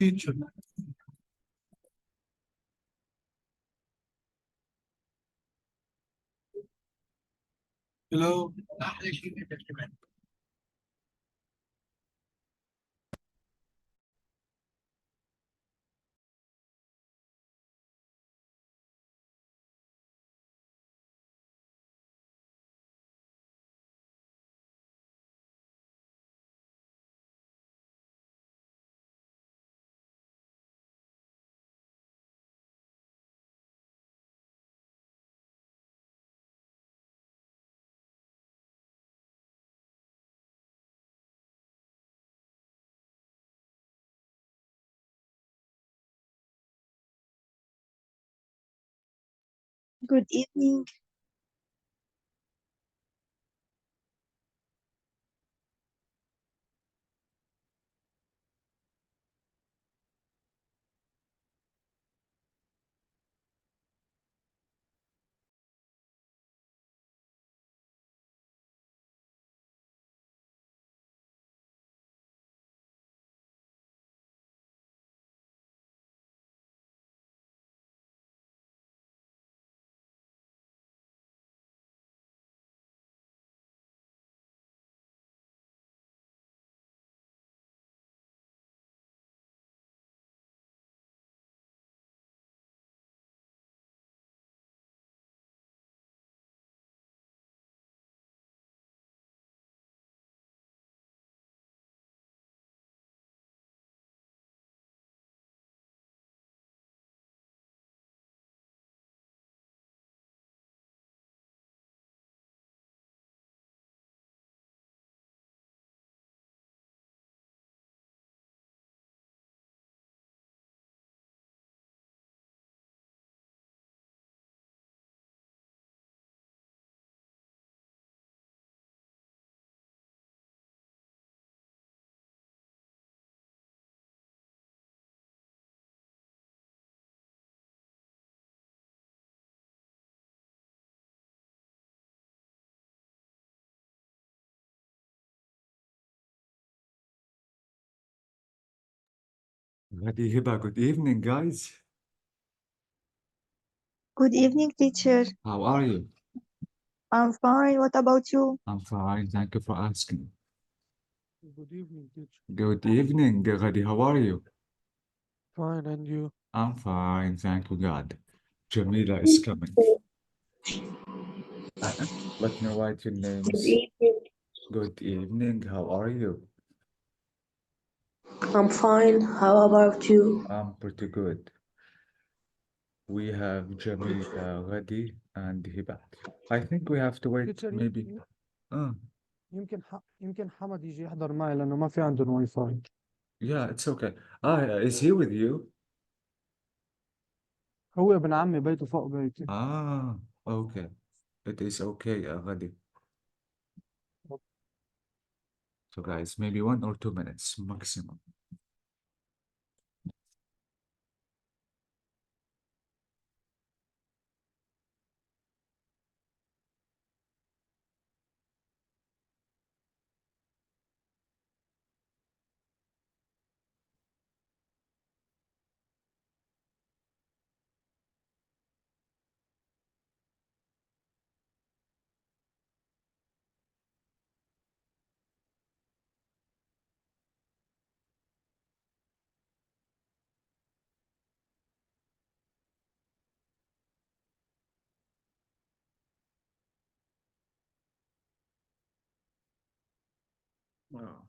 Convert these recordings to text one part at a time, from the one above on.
teacher. Hello. Good evening. Hadi Hiba, good evening, guys. Good evening, teacher. How are you? I'm fine. What about you? I'm fine, thank you for asking. Good evening, teacher. Good evening, Ghadi, how are you? Fine, and you? I'm fine, thank you, God. Jamila is coming. Let me write your Good names. evening. Good evening, how are you? I'm fine. How about you? I'm pretty good. We have Jamila, Ghadi, and Hiba. I think we have to wait teacher maybe. Uh, يمكن حمد يجي يحضر معي لأنه ما في عندهم واي فاي. yeah, it's okay. Is he with you? هو ابن عمي بيته فوق بيتي. Ah, okay. It is okay, Ghadi. So, guys, maybe 1 or 2 minutes maximum. Wow.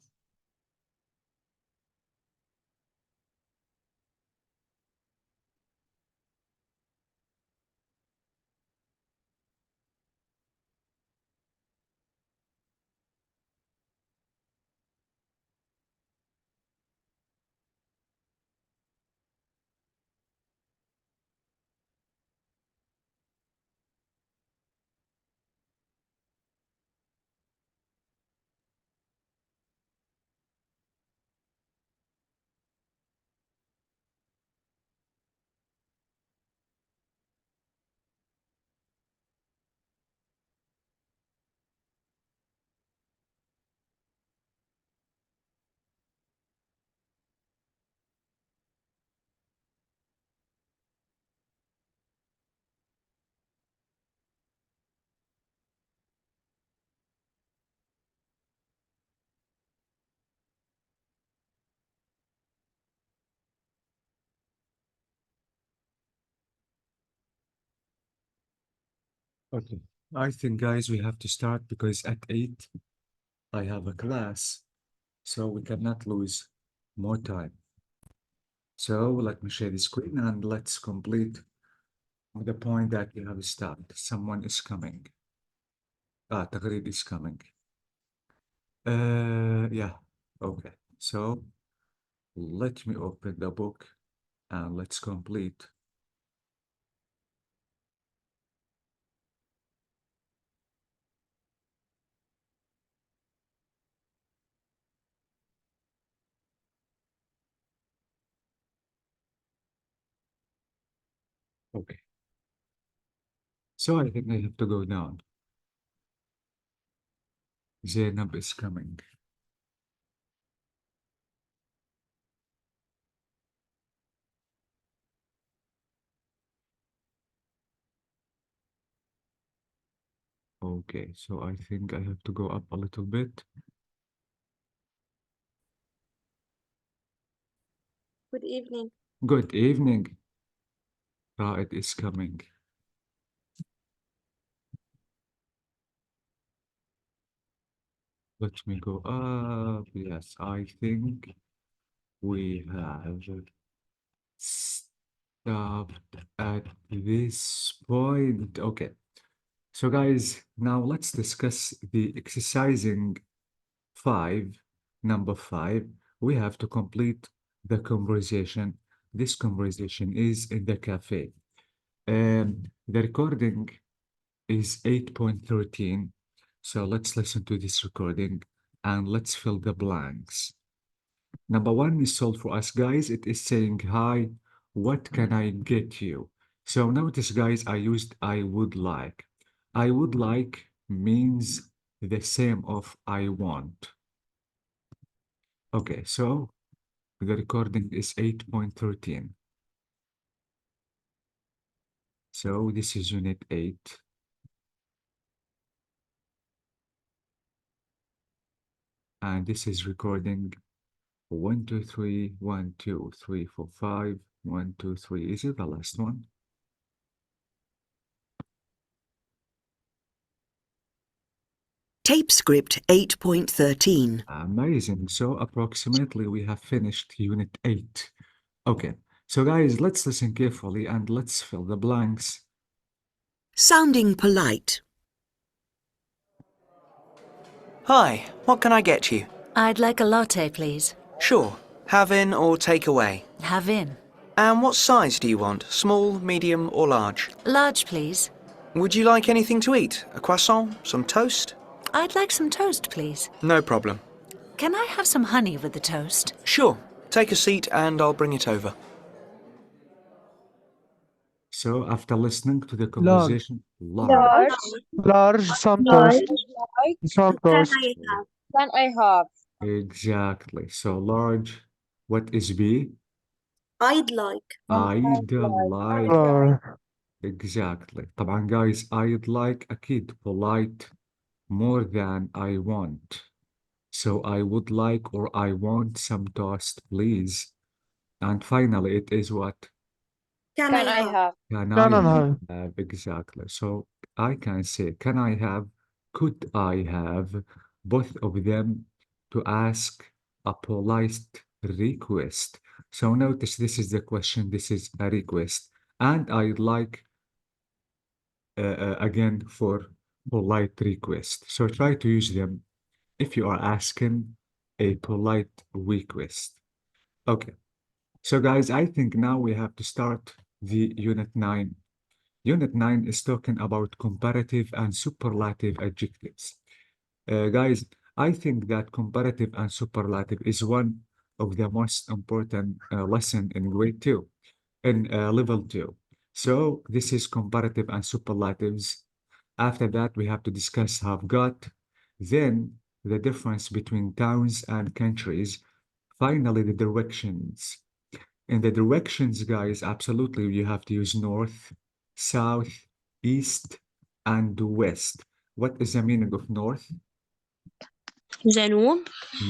Okay. I think, guys, we have to start because at 8 I have a class, so we cannot lose more time. So let me share the screen and let's complete the point that we have stopped. Someone is coming. Tagreed is coming. Yeah. Okay. So let me open the book and let's complete. Okay. So I think I have to go down. Zainab is coming. Okay, so I think I have to go up a little bit. Good evening. Good evening. Raed is coming. Let me go up. Yes, I think we have stopped at this point. Okay. So guys, now let's discuss the exercising 5, number 5. We have to complete the conversation. This conversation is in the cafe. The recording is 8.13. So let's listen to this recording and let's fill the blanks. Number 1 is solved for us, guys. It is saying, hi, what can I get you? So notice, guys, I used I would like. I would like means the same of I want. Okay, so the recording is 8.13. So this is unit 8. And this is recording 1, 2, 3, 1, 2, 3, 4, 5, 1, 2, 3. Is it the last one? Tape script 8.13. Amazing. So approximately we have finished unit 8. Okay. So guys, let's listen carefully and let's fill the blanks. Sounding polite. Hi, what can I get you? I'd like a latte, please. Sure. Have in or take away. Have in. And what size do you want? Small, medium, or large? Large, please. Would you like anything to eat? A croissant? Some toast? I'd like some toast, please. No problem. Can I have some honey with the toast? Sure. Take a seat and I'll bring it over. So after listening to the Large. conversation, large. Large, some Large. toast. Some toast. Can I have? Exactly. So large. What is B? I'd like. I'd like. Large. Exactly. طبعا guys, I'd like أكيد polite more than I want. So I would like or I want some toast, please. And finally, it is what? Can I have? Can Can I I have? have? Exactly. So I can say, can I have? Could I have? Both of them to ask a polite request. So notice this is the question, this is a request. And I'd like, again, for polite request. So try to use them if you are asking a polite request. Okay. So guys, I think now we have to start the Unit 9. Unit 9 is talking about comparative and superlative adjectives. Guys, I think that comparative and superlative is one of the most important lesson in grade 2, in level 2. So this is comparative and superlatives. After that, we have to discuss have got, then the difference between towns and countries, finally the directions. In the directions, guys, absolutely, you have to use north, south, east, and west. What is the meaning of north? جنوب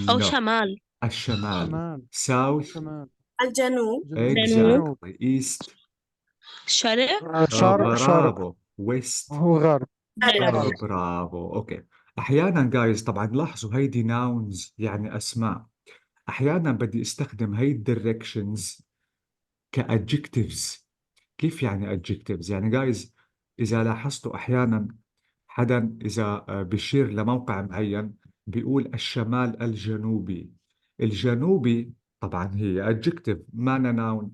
أو No, شمال. الشمال. شمال. South, شمال. الجنوب. جنوب. exactly. East, شرق. شرق. شرق. bravo. West, وغرب. برافو. اوكي. احيانا جايز طبعا لاحظوا هيدي ناونز يعني اسماء. احيانا بدي استخدم هي الدايركشنز كادجكتيفز. كيف يعني adjectives؟ يعني جايز إذا لاحظتوا أحيانا حدا إذا بيشير لموقع معين بيقول الشمال الجنوبي. الجنوبي طبعا هي adjective ما noun.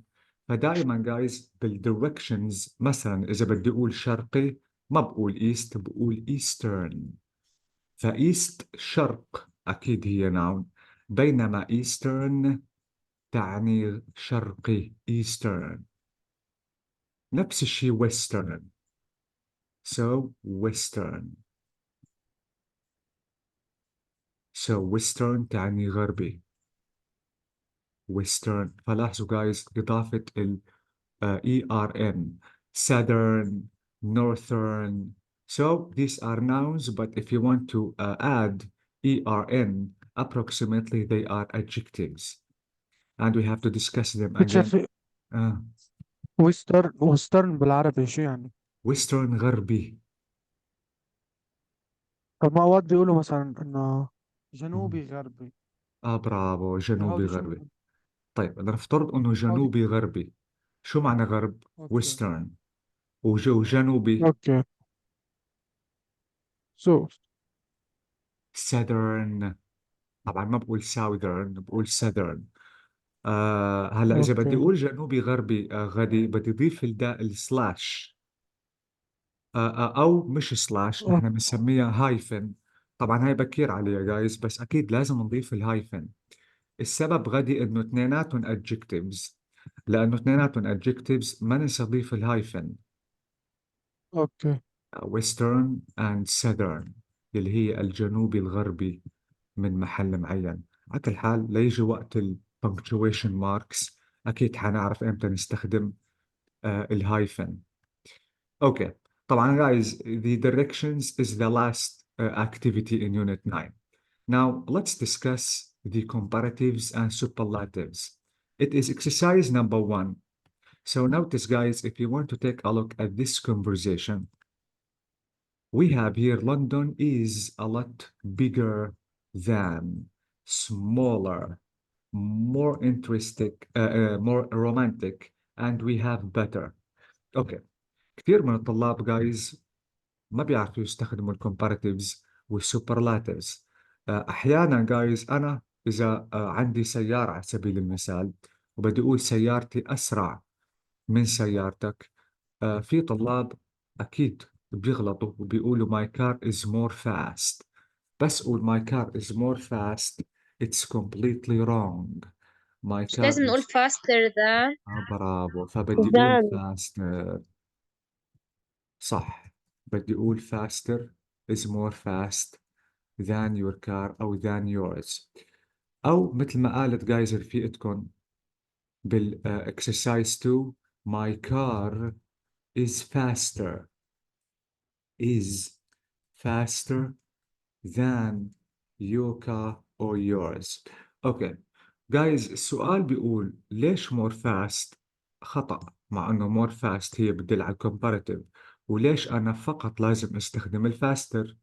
فدائما جايز بالdirections مثلا إذا بدي أقول شرقي ما بقول east بقول eastern. فeast شرق أكيد هي noun، بينما eastern تعني شرقي eastern. نفس الشيء western. So western. So western تعني غربي. western. فلاحظوا guys إضافة ال ERN. southern, northern. So these are nouns, but if you want to add ERN, approximately they are adjectives. And we have to discuss them teacher again. في آه. ويسترن بالعربي شو يعني؟ western غربي. طب ما أوقات بيقولوا مثلا إنه مم. جنوبي غربي. برافو، جنوبي هودي شو غربي. طيب نفترض انه هودي جنوبي غربي. شو معنى غرب؟ أوكي ويسترن. وجنوبي أوكي سو southern. طبعا ما بقول southern بقول southern. هلا اذا بدي أوكي اقول جنوبي غربي غدي بدي اضيف الداء السلاش. او مش سلاش، أوكي. نحن بنسميها هايفن. طبعا هاي بكير عليها جايز بس اكيد لازم نضيف الهايفن. السبب غدي انه اثنيناتهم adjectives. لانه اثنيناتهم adjectives ما ننسى نضيف الهايفن. أوكي. western and southern اللي هي الجنوبي الغربي من محل معين. على كل حال ليجي وقت ال punctuation marks أكيد حنعرف إمتى نستخدم الهايفن. أوكي. طبعا guys the directions is the last activity in unit 9. Now let's discuss the comparatives and superlatives. It is exercise number 1. So notice guys, if you want to take a look at this conversation, we have here London is a lot bigger than, smaller, more interesting, more romantic, and we have better. Okay. كثير من الطلاب guys ما بيعرفوا يستخدموا الكومباراتيفز والسوبرلاتيفز. أحيانا guys أنا إذا عندي سيارة على سبيل المثال وبدي أقول سيارتي أسرع من سيارتك، في طلاب أكيد بيغلطوا وبيقولوا my car is more fast. بس قول my car is more fast it's completely wrong. my مش car لازم نقول is faster than. برافو. فبدي أقول faster. صح. بدي أقول faster is more fast than your car أو than yours. أو مثل ما قالت جايز رفيقتكم exercise 2 my car is faster than your car or yours. اوكي جايز السؤال بيقول ليش more fast خطأ، مع انه more fast هي بتدل على comparative، وليش انا فقط لازم استخدم الفاستر؟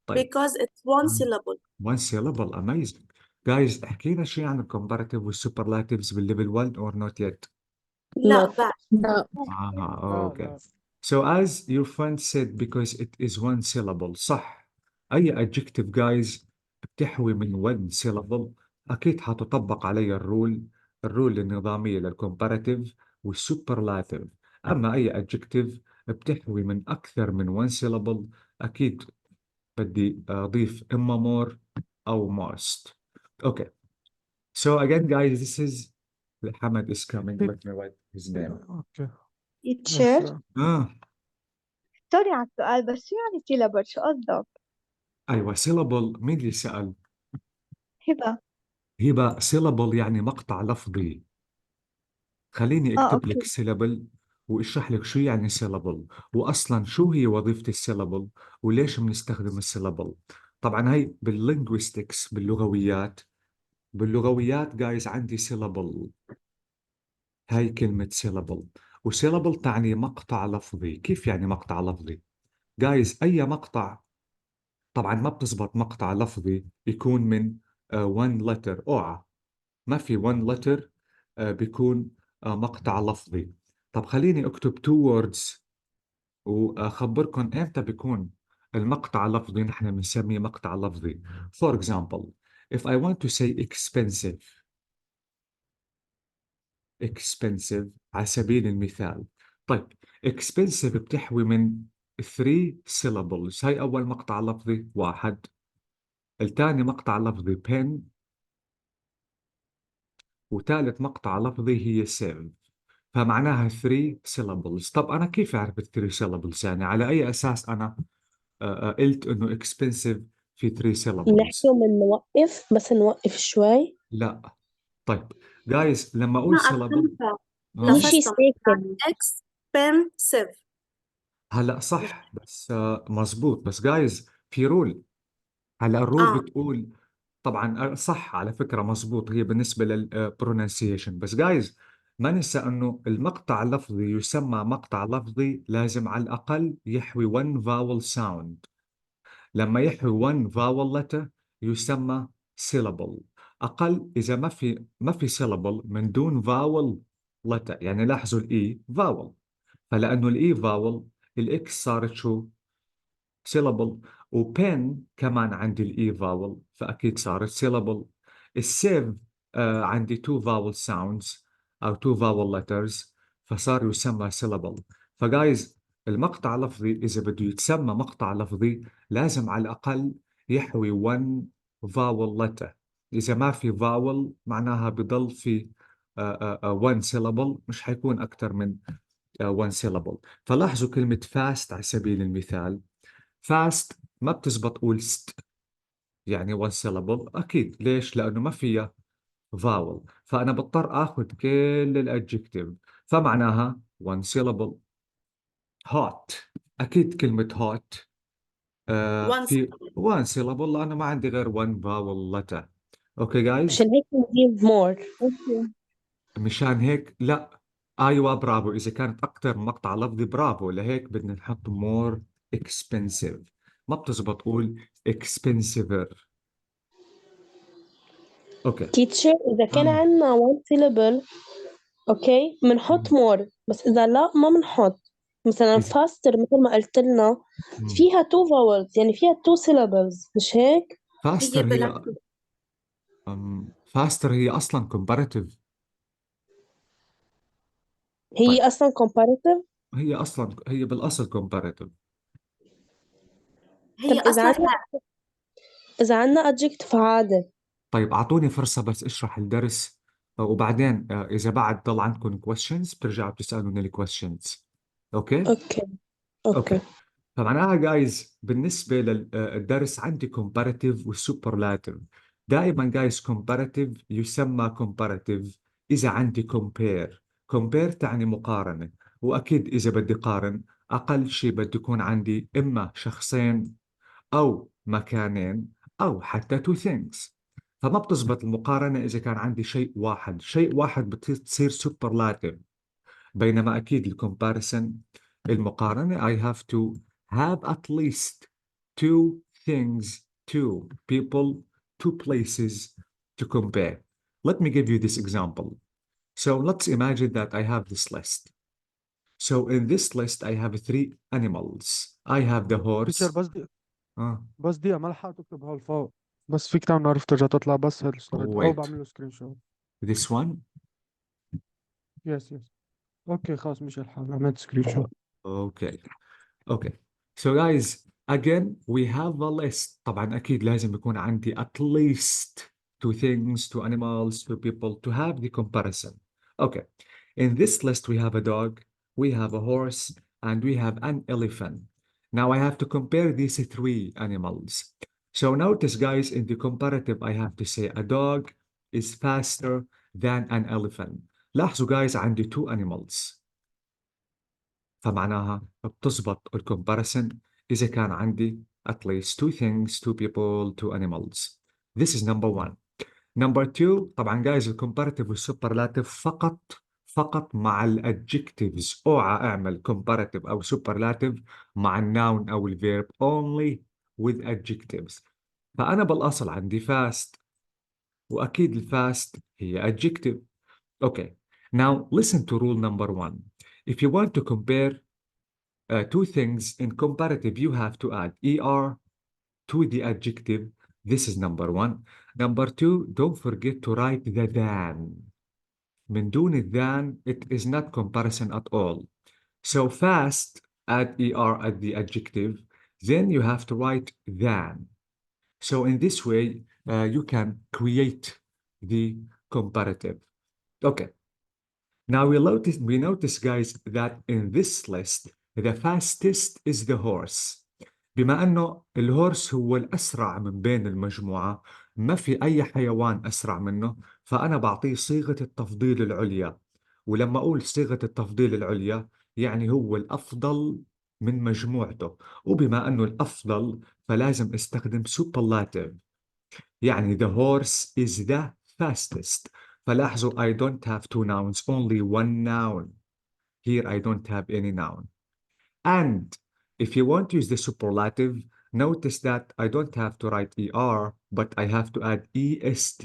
طيب. because it's one مم. syllable. one syllable amazing. جايز احكي لنا شيء عن الكومباراتيف والسوبرلاتيفز بالليفل 1 or not yet. لا بعد. لا okay. لا So as your friend said because it is one syllable. صح. أي adjective guys بتحوي من one syllable أكيد حتطبق علي الرول النظامية للcomparative والsuperlative. أما أي adjective بتحوي من أكثر من one syllable أكيد بدي أضيف إما more أو most. Okay. So again guys this is Hamad is coming. Let me write his name. أوكي teacher يس آه سوري على السؤال بس شو يعني syllable شو قصدك؟ أيوة syllable. مين اللي سأل؟ هبة هبة. syllable يعني مقطع لفظي. خليني اكتب لك اوكي syllable واشرح لك شو يعني syllable، واصلا شو هي وظيفة السيلابل وليش بنستخدم السيلابل. طبعا هي باللينغويستكس باللغويات جايز عندي syllable. هاي كلمة syllable. وsyllable تعني مقطع لفظي. كيف يعني مقطع لفظي؟ جايز أي مقطع، طبعا ما بتزبط مقطع لفظي يكون من one letter، اوعى، ما في one letter بيكون مقطع لفظي. طب خليني أكتب two words وأخبركم إمتى بيكون المقطع لفظي، نحن بنسميه مقطع لفظي. For example, if I want to say expensive على سبيل المثال. طيب expensive بتحوي من 3 syllables، هاي أول مقطع لفظي واحد. الثاني مقطع لفظي pen، وثالث مقطع لفظي هي save، فمعناها 3 syllables. طب أنا كيف أعرف 3 syllables؟ يعني على أي أساس أنا قلت إنه expensive في 3 syllables؟ نحكي من نوقف، بس نوقف شوي. لا. طيب جايز لما أقول لا syllable فهمتها. إشي لفظت ساكن. يعني expensive. هلا صح، بس مزبوط، بس جايز في رول. هلا الرول بتقول، طبعا صح على فكرة مزبوط، هي بالنسبة للبرونانسيشن، بس جايز ما ننسى انه المقطع اللفظي يسمى مقطع لفظي لازم على الاقل يحوي one vowel sound. لما يحوي one vowel letter يسمى syllable. اقل اذا ما في syllable من دون vowel letter، يعني لاحظوا الاي vowel، فلانه الاي vowel الاكس صارت شو؟ syllable. وبن كمان عندي الاي فاول فاكيد صارت syllable. السيف عندي two vowel sounds او two vowel letters فصار يسمى syllable. فجايز المقطع اللفظي اذا بده يتسمى مقطع لفظي لازم على الاقل يحوي one vowel letter. اذا ما في vowel معناها بضل في one syllable، مش حيكون اكثر من one syllable. فلاحظوا كلمة fast على سبيل المثال، فاست ما بتزبط قول ست، يعني one syllable أكيد. ليش؟ لأنه ما فيها vowel، فأنا بضطر آخذ كل الأدجكتيف، فمعناها one syllable. hot، أكيد كلمة hot one في one syllable لأنه ما عندي غير one vowel letter. أوكي جايز؟ عشان هيك نجيب more. مشان هيك لا، أيوة برافو، إذا كانت أكثر مقطع لفظي برافو، لهيك بدنا نحط more expensive، ما بتزبط قول expensiver. اوكي. teacher إذا كان مم. عنا one syllable أوكي بنحط more، بس إذا لا ما بنحط. مثلا إذا faster مثل ما قلت لنا فيها two vowels، يعني فيها two syllables، مش هيك؟ فاستر هي بالعكس. فاستر هي اصلا comparative. طيب هي أصلا comparative. هي بالاصل comparative. طب هي أصلا إذا عنا adjective عادي. طيب اعطوني فرصة بس اشرح الدرس، وبعدين اذا بعد ضل عندكم questions بترجعوا بتسالوني الكويشنز. اوكي. أوكي اوكي. أوكي. فمعناها جايز بالنسبة للدرس عندي comparative وسوبرلاتيف. دائما جايز comparative يسمى comparative إذا عندي compare تعني مقارنة، وأكيد إذا بدي قارن أقل شيء بدي يكون عندي إما شخصين أو مكانين أو حتى two things. فما بتزبط المقارنة إذا كان عندي شيء واحد بتصير superlative. بينما أكيد الكومباريسن المقارنة I have to have at least two things, two people, two places to compare. Let me give you this example. So let's imagine that I have this list. So in this list I have three animals. I have the تيتشر horse. آه. بس دقيقة ما لحقت تكتب هول فوق، بس فيك تعمل عرفت ترجع تطلع بس هاد السلايد او Wait, بعمل له سكرين شوت. this one? يس اوكي خلاص مش الحال، عملت سكرين شوت. Okay. Okay. So guys, again, we have a list. طبعا أكيد لازم يكون عندي at least two things, two animals, two people to have the comparison. Okay. In this list, we have a dog, we have a horse, and we have an elephant. Now I have to compare these three animals. So notice, guys, in the comparative, I have to say a dog is faster than an elephant. لاحظوا, guys, عندي two animals. فمعناها بتزبط الكومباريسن إذا كان عندي at least two things, two people, two animals. This is number one. Number two، طبعا guys الكومباراتيف والسوبرلاتيف فقط مع الادجectives. اوعى اعمل comparative او superlative مع الناون او الفيرب. only with adjectives. فأنا بالأصل عندي fast، وأكيد الفاست هي adjective. Okay, now listen to rule number 1. If you want to compare two things in comparative, you have to add er to the adjective. This is number 1. Number 2, don't forget to write the than. من دون التhan, it is not comparison at all. So fast, add er at the adjective, then you have to write than. So in this way, you can create the comparative. Okay. Now we notice, guys, that in this list, the fastest is the horse. بما أنه الهورس هو الأسرع من بين المجموعة، ما في أي حيوان أسرع منه، فأنا بعطيه صيغة التفضيل العليا. ولما أقول صيغة التفضيل العليا يعني هو الأفضل من مجموعته. وبما أنه الأفضل فلازم استخدم superlative. يعني the horse is the fastest. فلاحظوا I don't have two nouns, only one noun. Here I don't have any noun. And if you want to use the superlative, notice that I don't have to write er, but I have to add est.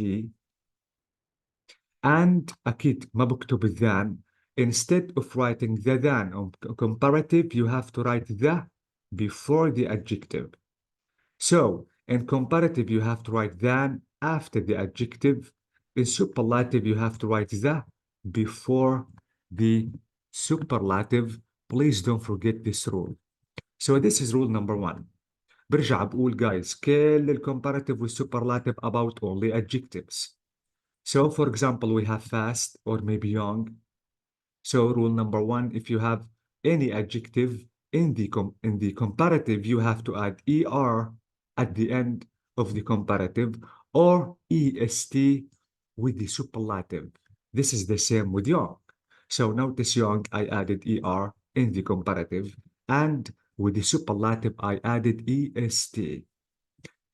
And أكيد ما بكتب than. Instead of writing the than on comparative, you have to write the before the adjective. So in comparative, you have to write than after the adjective. In superlative, you have to write the before the superlative. Please don't forget this rule. So this is rule number 1. برجع بقول guys كل الcomparative والsuperlative about only adjectives. So for example, we have fast or maybe young. So rule number 1, if you have any adjective in the comparative, you have to add er at the end of the comparative or est with the superlative. This is the same with young. So notice young, I added er in the comparative, and with the superlative, I added est.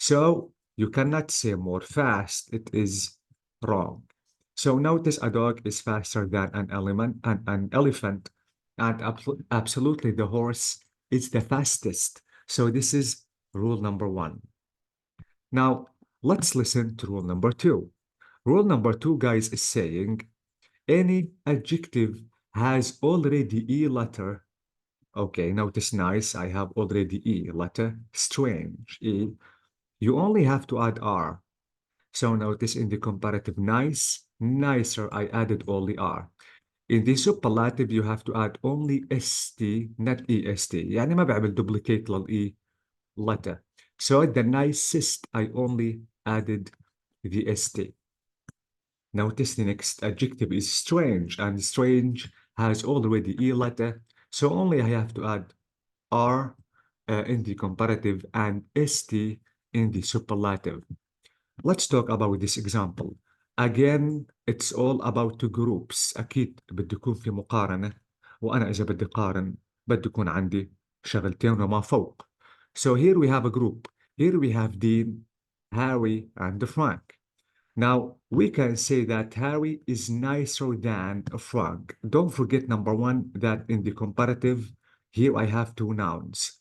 So you cannot say more fast. It is wrong. So notice a dog is faster than an elephant, and absolutely the horse is the fastest. So this is rule number 1. Now let's listen to rule number 2. Rule number 2, guys, is saying any adjective has already E letter. Okay, notice nice, I have already E letter. Strange, E. You only have to add R. So notice in the comparative nice, nicer, I added only R. In the superlative, you have to add only ST, not EST. يعني ما بعمل duplicate للE letter. So the nicest, I only added the ST. Notice the next adjective is strange, and strange has already E letter. So only I have to add R in the comparative and ST in the superlative. Let's talk about this example. Again, it's all about two groups. أكيد بده يكون في مقارنة، وأنا إذا بدي قارن بده يكون عندي شغلتين وما فوق. So here we have a group. Here we have Dean, Harry, and Frank. Now, we can say that Harry is nicer than Frank. Don't forget, number 1, that in the comparative, here I have two nouns.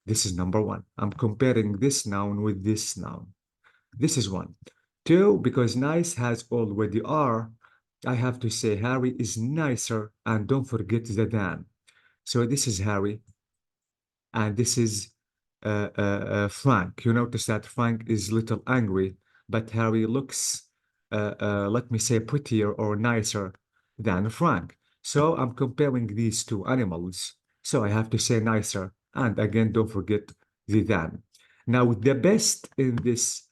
This is number 1. I'm comparing this noun with this noun. This is 1. 2, because nice has already R, I have to say Harry is nicer, and don't forget the than. So this is Harry, and this is Frank. You notice that Frank is a little angry, but Harry looks, let me say, prettier or nicer than Frank. So I'm comparing these two animals. So I have to say nicer, and again, don't forget the than. Now, the best in this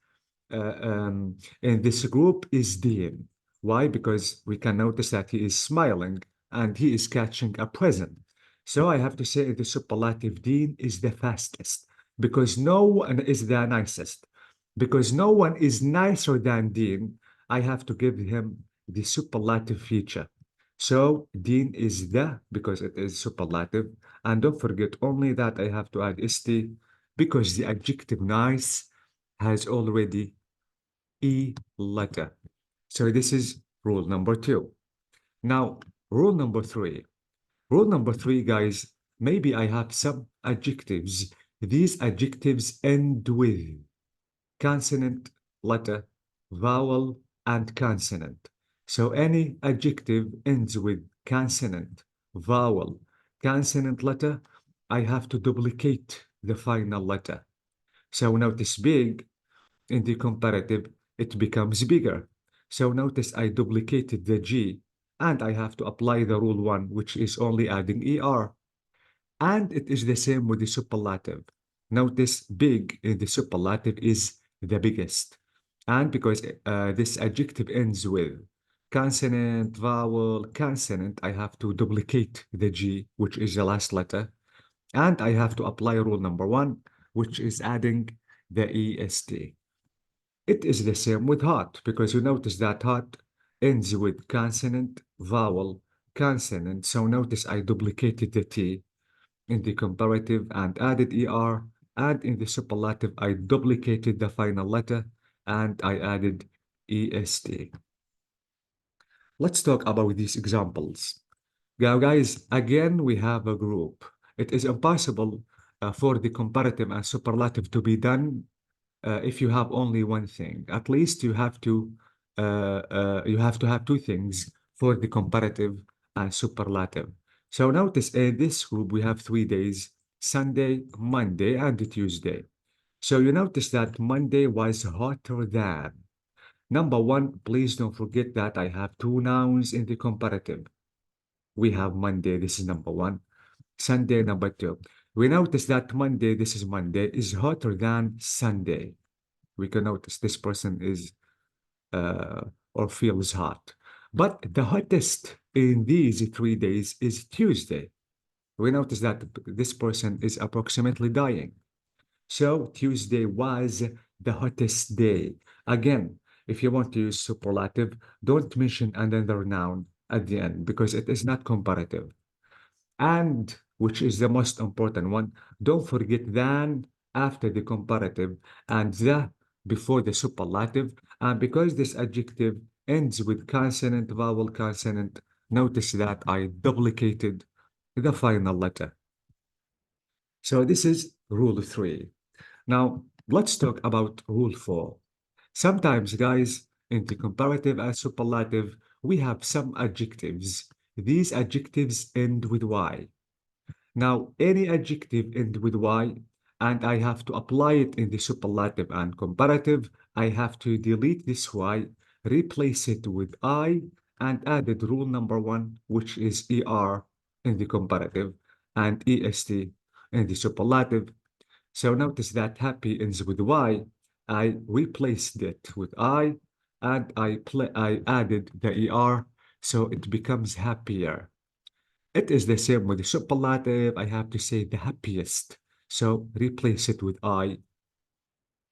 group is Dean. Why? Because we can notice that he is smiling and he is catching a present. So I have to say the superlative Dean is the fastest, because no one is the nicest. Because no one is nicer than Dean, I have to give him the superlative feature. So Dean is the, because it is superlative. And don't forget only that I have to add st, because the adjective nice has already E letter. So this is rule number 2. Now, Rule number three. Rule number three, guys, maybe I have some adjectives. These adjectives end with consonant, letter, vowel, and consonant. So any adjective ends with consonant, vowel, consonant, letter, I have to duplicate the final letter. So notice big in the comparative, it becomes bigger. So notice I duplicated the G and I have to apply the rule one, which is only adding ER. And it is the same with the superlative. Notice big in the superlative is the biggest. And because this adjective ends with consonant, vowel, consonant, I have to duplicate the G, which is the last letter. And I have to apply rule number one, which is adding the EST. It is the same with hot, because you notice that hot ends with consonant, vowel, consonant. So notice I duplicated the T in the comparative and added ER, and in the superlative, I duplicated the final letter and I added EST. Let's talk about these examples. Now, guys, again, we have a group. It is impossible for the comparative and superlative to be done if you have only one thing. At least you have to have two things for the comparative and superlative. So notice in this group we have 3 days: Sunday, Monday, and Tuesday. So you notice that Monday was hotter than. Number one, please don't forget that I have two nouns in the comparative. We have Monday, this is number one. Sunday, number two. We notice that Monday, this is Monday, is hotter than Sunday. We can notice this person is or feels hot. But the hottest in these 3 days is Tuesday. We notice that this person is approximately dying. So Tuesday was the hottest day. Again, if you want to use superlative, don't mention another noun at the end because it is not comparative. And, which is the most important one, don't forget than after the comparative and the before the superlative. And because this adjective ends with consonant, vowel, consonant, notice that I duplicated the final letter. So this is rule 3. Now, let's talk about rule 4. Sometimes, guys, in the comparative and superlative, we have some adjectives. These adjectives end with Y. Now, any adjective end with Y, and I have to apply it in the superlative and comparative, I have to delete this Y, replace it with I, and added rule number 1, which is ER in the comparative, and EST in the superlative. So notice that happy ends with Y. I replaced it with I, and I added the ER, so it becomes happier. It is the same with the superlative. I have to say the happiest. So replace it with I.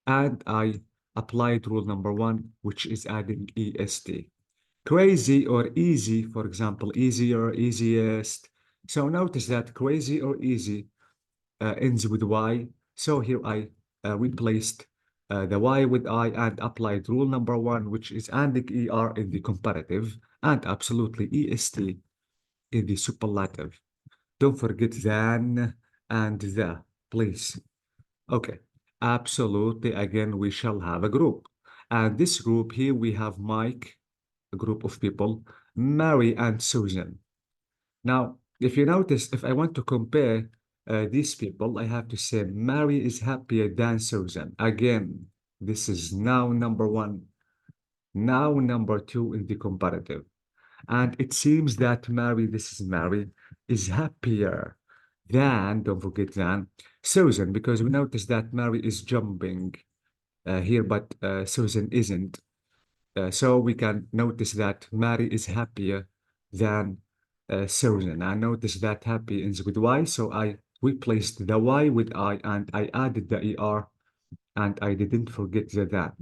And I applied rule number 1, which is adding EST. Crazy or easy, for example, easier, easiest. So notice that crazy or easy ends with Y. So here I replaced the Y with I and applied rule number 1, which is adding ER in the comparative and absolutely EST in the superlative. Don't forget than and the, please. Okay, absolutely. Again, we shall have a group. And this group here, we have Mike, a group of people, Mary and Susan. Now, if you notice, if I want to compare these people, I have to say Mary is happier than Susan. Again, this is now number 1, now number 2 in the comparative. And it seems that Mary, this is Mary, is happier than, don't forget than, Susan, because we notice that Mary is jumping here, but Susan isn't. So we can notice that Mary is happier than Susan. I notice that happy ends with Y, so I replaced the Y with I, and I added the ER, and I didn't forget the that.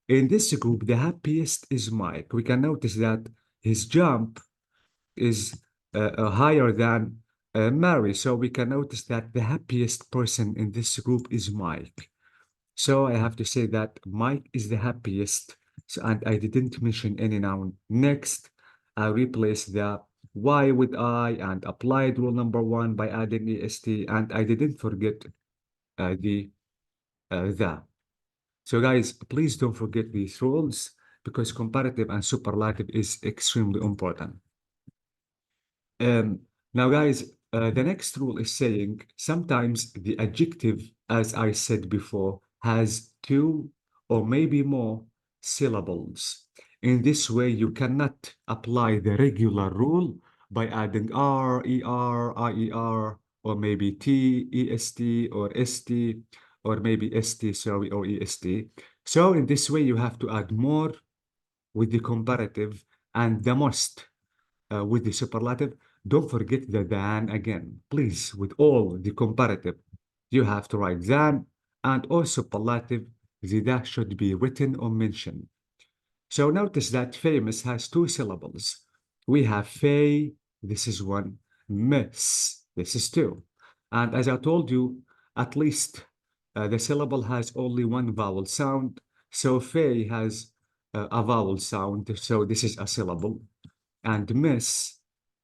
In this group, the happiest is Mike. We can notice that his jump is higher than Mary. So we can notice that the happiest person in this group is Mike. So I have to say that Mike is the happiest. So, and I didn't mention any noun. Next, I replace the why would I, and applied rule number 1 by adding est, and I didn't forget the. So guys, please don't forget these rules because comparative and superlative is extremely important. Now guys, the next rule is saying sometimes the adjective, as I said before, has 2 or maybe more syllables. In this way, you cannot apply the regular rule by adding R, ER, IER, or maybe T, EST, or ST, or maybe ST, sorry, or EST. So in this way, you have to add more with the comparative and the most with the superlative. Don't forget the than again. Please, with all the comparative, you have to write than, and also superlative, the that should be written or mentioned. So notice that famous has 2 syllables. We have fay, this is 1, miss, this is 2. And as I told you, at least the syllable has only 1 vowel sound. So fay has a vowel sound, so this is a syllable. And miss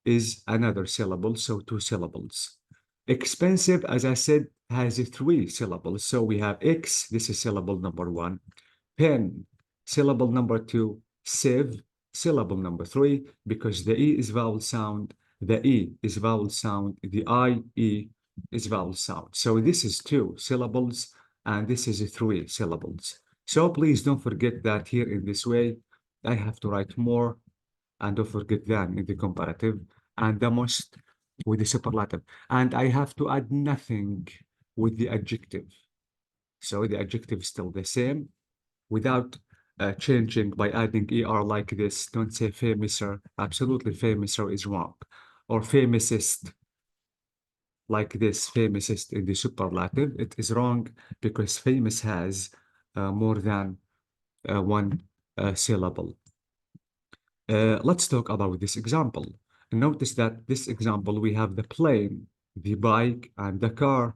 is another syllable, so 2 syllables. Expensive, as I said, has 3 syllables. So we have X, this is syllable number 1. Pen, syllable number 2. Sieve, syllable number 3, because the E is vowel sound, the E is vowel sound, the IE is vowel sound. So this is 2 syllables, and this is 3 syllables. So please don't forget that here in this way, I have to write more, and don't forget than in the comparative, and the most with the superlative. And I have to add nothing with the adjective. So the adjective is still the same without changing by adding ER like this. Don't say famouser. Absolutely famouser is wrong. Or famousest like this, famousest in the superlative. It is wrong because famous has more than 1 syllable. Let's talk about this example. Notice that this example, we have the plane, the bike, and the car.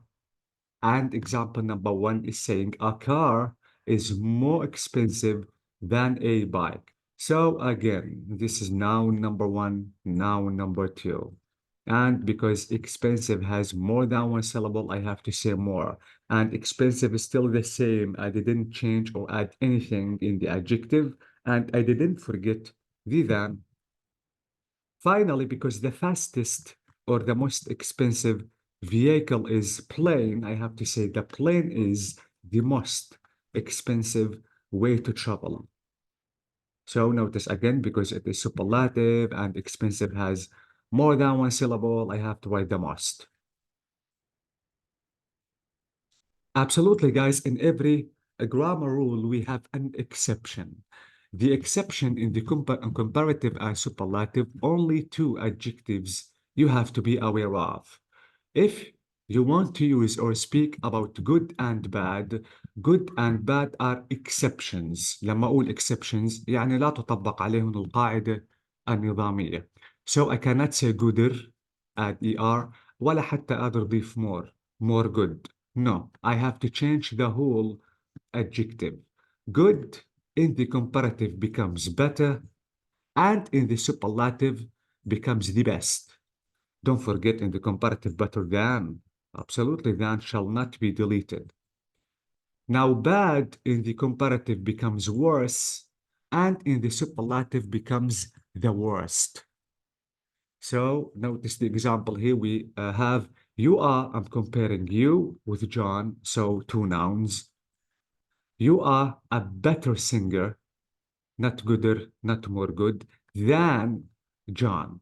And example number 1 is saying a car is more expensive than a bike. So again, this is noun number 1, noun number 2. And because expensive has more than 1 syllable, I have to say more. And expensive is still the same. I didn't change or add anything in the adjective, and I didn't forget the than. Finally, because the fastest or the most expensive vehicle is plane, I have to say the plane is the most expensive way to travel. So notice again, because it is superlative and expensive has more than 1 syllable, I have to write the most. Absolutely, guys, in every grammar rule, we have an exception. The exception in the comparative and superlative, only 2 adjectives you have to be aware of. If you want to use or speak about good and bad are exceptions. لما أقول exceptions يعني لا تطبق عليهم القاعدة النظامية. So I cannot say gooder, add er, ولا حتى أقدر أضيف more good. No, I have to change the whole adjective. Good in the comparative becomes better, and in the superlative becomes the best. Don't forget in the comparative better than. Absolutely, than shall not be deleted. Now bad in the comparative becomes worse, and in the superlative becomes the worst. So notice the example here. We have you are, I'm comparing you with John, so 2 nouns. You are a better singer, not gooder, not more good, than John.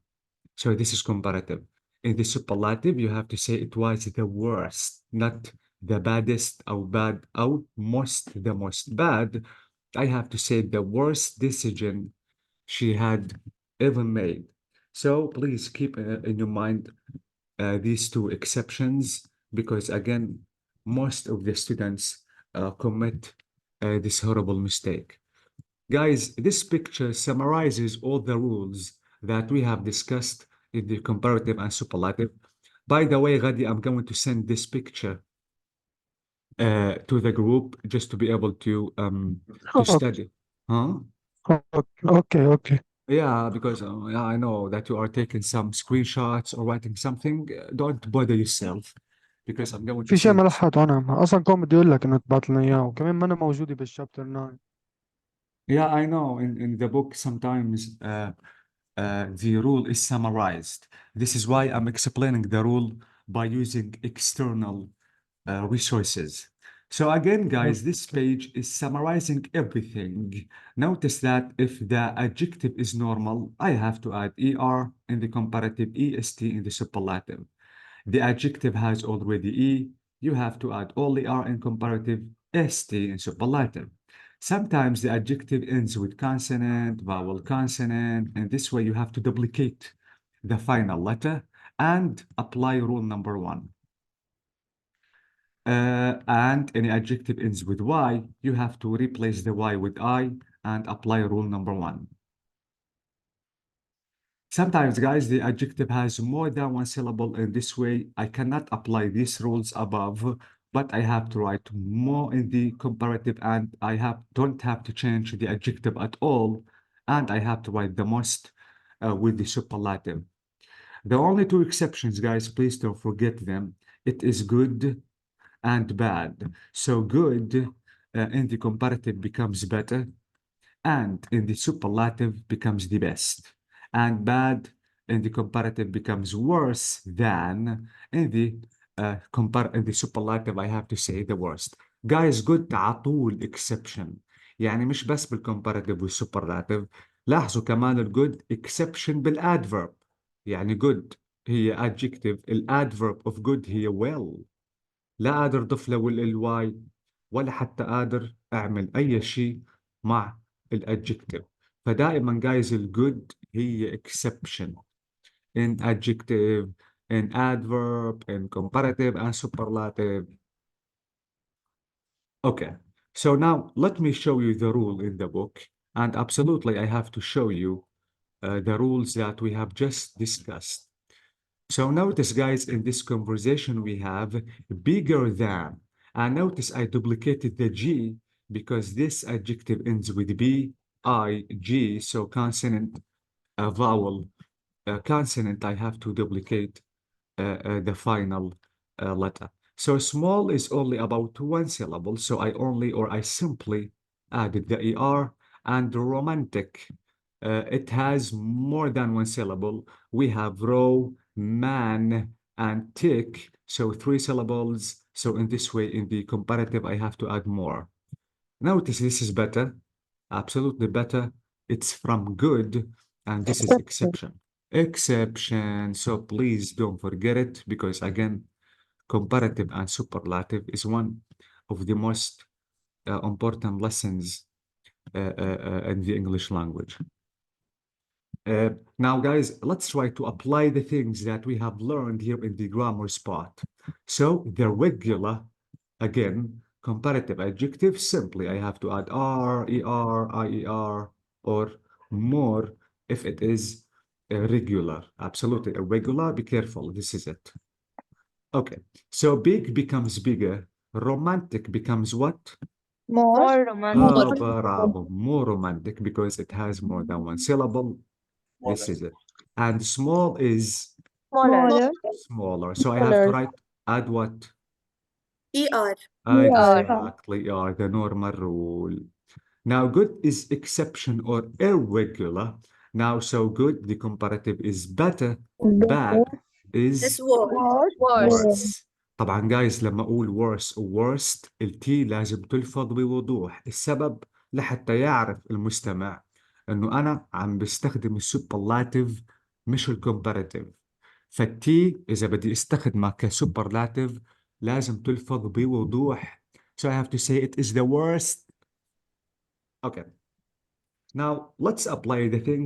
So this is comparative. In the superlative, you have to say it was the worst, not the baddest or bad or the most bad. I have to say the worst decision she had ever made. So please keep in your mind these 2 exceptions, because again, most of the students commit this horrible mistake. Guys, this picture summarizes all the rules that we have discussed in the comparative and superlative. By the way, Ghadi, I'm going to send this picture to the group just to be able to Okay. study. Huh? Okay. Yeah, because yeah, I know that you are taking some screenshots or writing something. Don't bother yourself because I'm going to في شيء say ما this. لحقته انا اصلا كون بدي اقول لك انه تبعت لنا اياه وكمان ما انا موجوده بالشابتر 9. Yeah, I know. In the book, sometimes the rule is summarized. This is why I'm explaining the rule by using external resources. So again, guys, this page is summarizing everything. Notice that if the adjective is normal, I have to add ER in the comparative, EST in the superlative. The adjective has already E, you have to add only R in comparative, ST in superlative. Sometimes the adjective ends with consonant, vowel consonant, and this way you have to duplicate the final letter and apply rule number 1. And any adjective ends with Y, you have to replace the Y with I and apply rule number 1. Sometimes, guys, the adjective has more than one syllable. In this way, I cannot apply these rules above, but I have to write more in the comparative, and I don't have to change the adjective at all, and I have to write the most with the superlative. The only two exceptions, guys, please don't forget them. It is good and bad. So good in the comparative becomes better, and in the superlative becomes the best. And bad in the comparative becomes worse than in the superlative, I have to say the worst. Guys, good على طول exception. يعني مش بس بالcomparative والsuperlative. لاحظوا كمان الجود exception بالadverb. يعني good هي adjective. الadverb of good هي well. لا قادر ضف له الواي ولا حتى قادر اعمل اي شيء مع الادجكتيف. فدائما جايز الجود هي exception in adjective, in adverb, in comparative and superlative. Okay, so now let me show you the rule in the book, and absolutely I have to show you the rules that we have just discussed. So notice, guys, in this conversation we have bigger than. And notice I duplicated the G because this adjective ends with B, I, G. So consonant, vowel, consonant, I have to duplicate the final letter. So small is only about one syllable. So I simply added the ER. And romantic, it has more than one syllable. We have row, man, and tick. So 3 syllables. So in this way, in the comparative, I have to add more. Notice this is better, absolutely better. It's from good, and this is exception. Exception. So please don't forget it, because again, comparative and superlative is one of the most important lessons in the English language. Now, guys, let's try to apply the things that we have learned here in the grammar spot. So the regular, again, comparative adjective, simply I have to add R, ER, IER, or more if it is irregular. Absolutely irregular, be careful, this is it. Okay, so big becomes bigger. Romantic becomes what? More romantic. Bravo, more romantic because it has more than one syllable. This is it. And small is Smaller. smaller. So I have to write, add what? ER. Exactly, the normal rule. Now, good is exception or irregular. Now, so good, the comparative is better. Bad It's is worse. worse. طبعا جايز لما اقول worse و worst التي لازم تلفظ بوضوح. السبب لحتى يعرف المستمع انه انا عم بستخدم السوبرلاتيف مش الكومباراتيف. فالتي اذا بدي استخدمها كسوبرلاتيف لازم تلفظ بوضوح. So I have to say it is the worst. Okay. Now let's apply the things